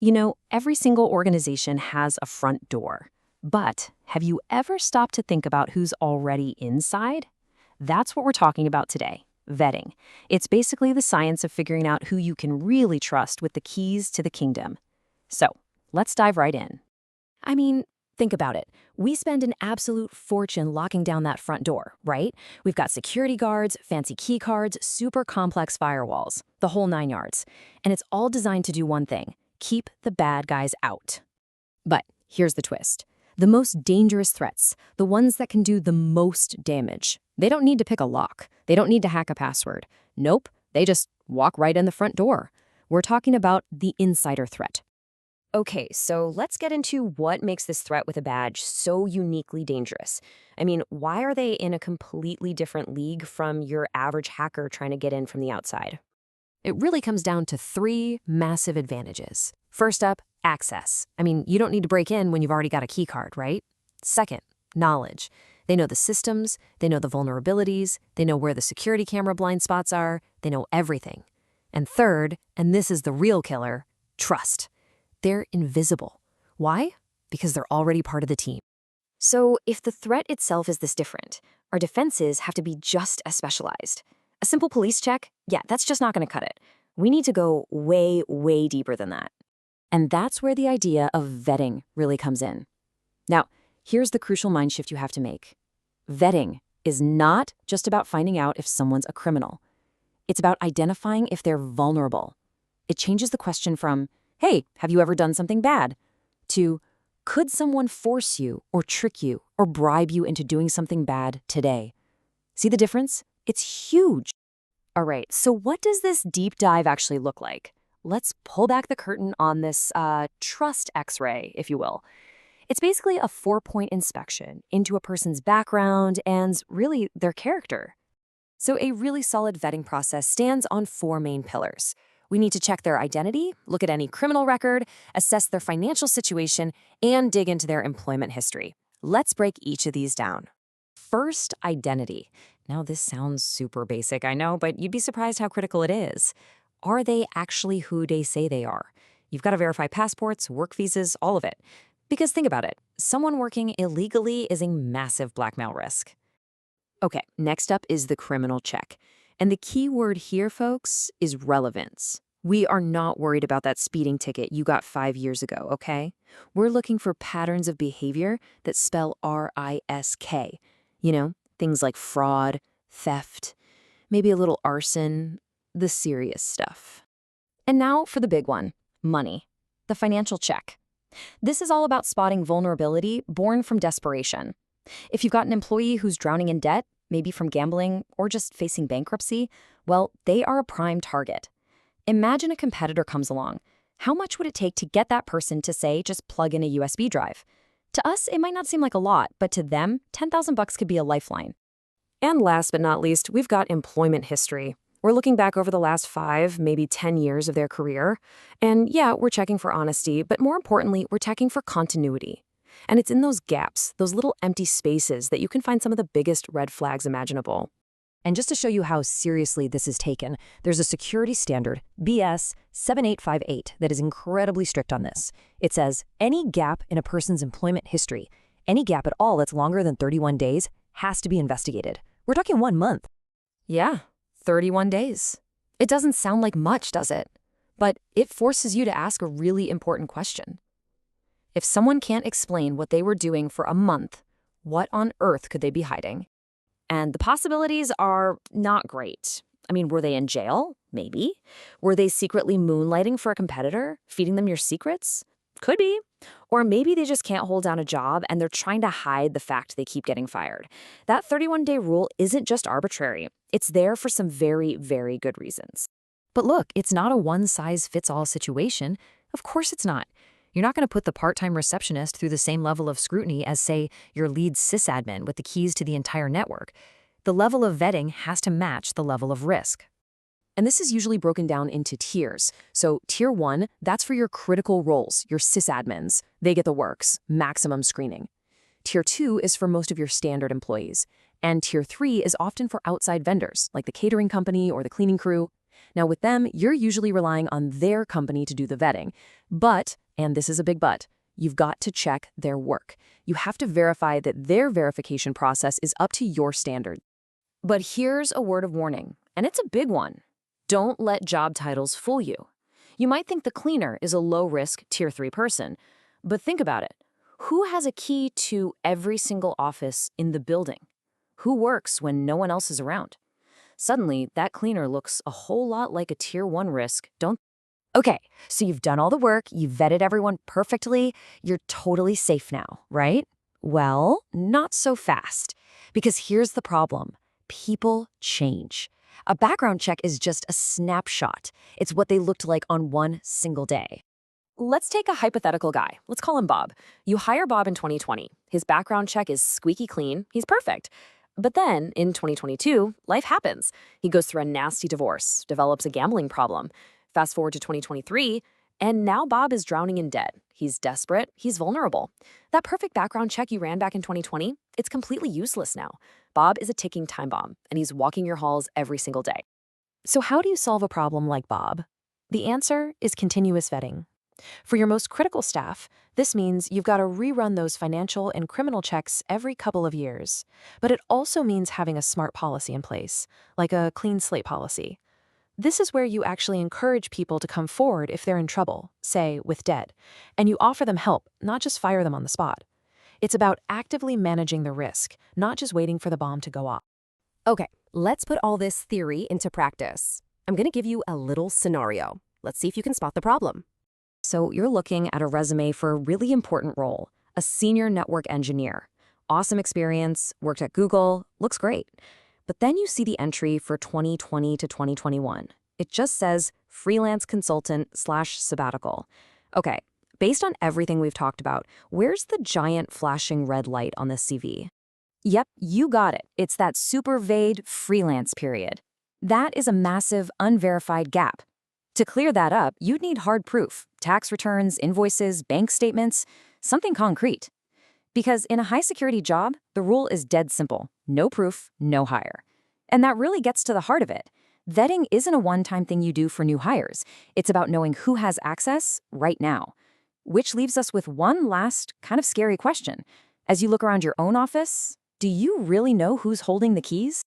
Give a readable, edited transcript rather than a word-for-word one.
You know, every single organization has a front door. But have you ever stopped to think about who's already inside? That's what we're talking about today, vetting. It's basically the science of figuring out who you can really trust with the keys to the kingdom. So, let's dive right in. I mean, think about it. We spend an absolute fortune locking down that front door, right? We've got security guards, fancy key cards, super complex firewalls, the whole 9 yards. And it's all designed to do one thing: keep the bad guys out. But here's the twist. The most dangerous threats, the ones that can do the most damage, they don't need to pick a lock. They don't need to hack a password. Nope, they just walk right in the front door. We're talking about the insider threat. Okay, so let's get into what makes this threat with a badge so uniquely dangerous. I mean, why are they in a completely different league from your average hacker trying to get in from the outside? It really comes down to three massive advantages. First up, access. I mean, you don't need to break in when you've already got a key card, right? Second, knowledge. They know the systems, they know the vulnerabilities, they know where the security camera blind spots are, they know everything. And third, and this is the real killer, trust. They're invisible. Why? Because they're already part of the team. So if the threat itself is this different, our defenses have to be just as specialized. A simple police check? Yeah, that's just not going to cut it. We need to go way, way deeper than that. And that's where the idea of vetting really comes in. Now, here's the crucial mind shift you have to make. Vetting is not just about finding out if someone's a criminal. It's about identifying if they're vulnerable. It changes the question from, hey, have you ever done something bad? To, could someone force you or trick you or bribe you into doing something bad today? See the difference? It's huge. All right, so what does this deep dive actually look like? Let's pull back the curtain on this trust X-ray, if you will. It's basically a 4-point inspection into a person's background and really their character. So a really solid vetting process stands on 4 main pillars. We need to check their identity, look at any criminal record, assess their financial situation, and dig into their employment history. Let's break each of these down. First, identity. Now, this sounds super basic, I know, but you'd be surprised how critical it is. Are they actually who they say they are? You've got to verify passports, work visas, all of it. Because think about it, someone working illegally is a massive blackmail risk. Okay, next up is the criminal check. And the key word here, folks, is relevance. We are not worried about that speeding ticket you got 5 years ago, okay? We're looking for patterns of behavior that spell R-I-S-K. You know, things like fraud, theft, maybe a little arson, the serious stuff. And now for the big one, money, the financial check. This is all about spotting vulnerability born from desperation. If you've got an employee who's drowning in debt, maybe from gambling or just facing bankruptcy, well, they are a prime target. Imagine a competitor comes along. How much would it take to get that person to, say, just plug in a USB drive? To us, it might not seem like a lot, but to them, $10,000 could be a lifeline. And last but not least, we've got employment history. We're looking back over the last 5, maybe 10 years of their career. And yeah, we're checking for honesty, but more importantly, we're checking for continuity. And it's in those gaps, those little empty spaces, that you can find some of the biggest red flags imaginable. And just to show you how seriously this is taken, there's a security standard, BS7858, that is incredibly strict on this. It says, any gap in a person's employment history, any gap at all that's longer than 31 days, has to be investigated. We're talking 1 month. Yeah, 31 days. It doesn't sound like much, does it? But it forces you to ask a really important question. If someone can't explain what they were doing for a month, what on earth could they be hiding? And the possibilities are not great. I mean, were they in jail? Maybe. Were they secretly moonlighting for a competitor, feeding them your secrets? Could be. Or maybe they just can't hold down a job and they're trying to hide the fact they keep getting fired. That 31-day rule isn't just arbitrary. It's there for some very, very good reasons. But look, it's not a one-size-fits-all situation. Of course it's not. You're not going to put the part-time receptionist through the same level of scrutiny as, say, your lead sysadmin with the keys to the entire network. The level of vetting has to match the level of risk. And this is usually broken down into tiers. So tier 1, that's for your critical roles, your sysadmins. They get the works, maximum screening. Tier 2 is for most of your standard employees. And tier 3 is often for outside vendors, like the catering company or the cleaning crew. Now, with them, you're usually relying on their company to do the vetting. But, and this is a big but, you've got to check their work. You have to verify that their verification process is up to your standard. But here's a word of warning, and it's a big one. Don't let job titles fool you. You might think the cleaner is a low-risk Tier 3 person, but think about it. Who has a key to every single office in the building? Who works when no one else is around? Suddenly, that cleaner looks a whole lot like a Tier 1 risk, don't? Okay, so you've done all the work, you've vetted everyone perfectly, you're totally safe now, right? Well, not so fast. Because here's the problem. People change. A background check is just a snapshot. It's what they looked like on one single day. Let's take a hypothetical guy. Let's call him Bob. You hire Bob in 2020. His background check is squeaky clean. He's perfect. But then, in 2022, life happens. He goes through a nasty divorce, develops a gambling problem. Fast forward to 2023, and now Bob is drowning in debt. He's desperate, he's vulnerable. That perfect background check you ran back in 2020, it's completely useless now. Bob is a ticking time bomb, and he's walking your halls every single day. So how do you solve a problem like Bob? The answer is continuous vetting. For your most critical staff, this means you've got to rerun those financial and criminal checks every couple of years. But it also means having a smart policy in place, like a clean slate policy. This is where you actually encourage people to come forward if they're in trouble, say, with debt, and you offer them help, not just fire them on the spot. It's about actively managing the risk, not just waiting for the bomb to go off. Okay, let's put all this theory into practice. I'm going to give you a little scenario. Let's see if you can spot the problem. So you're looking at a resume for a really important role, a senior network engineer. Awesome experience, worked at Google, looks great. But then you see the entry for 2020 to 2021. It just says freelance consultant/sabbatical. Okay, based on everything we've talked about, where's the giant flashing red light on this CV? Yep, you got it. It's that super vague freelance period. That is a massive unverified gap. To clear that up, you'd need hard proof, tax returns, invoices, bank statements, something concrete. Because in a high-security job, the rule is dead simple. No proof, no hire. And that really gets to the heart of it. Vetting isn't a one-time thing you do for new hires. It's about knowing who has access right now. Which leaves us with one last kind of scary question. As you look around your own office, do you really know who's holding the keys?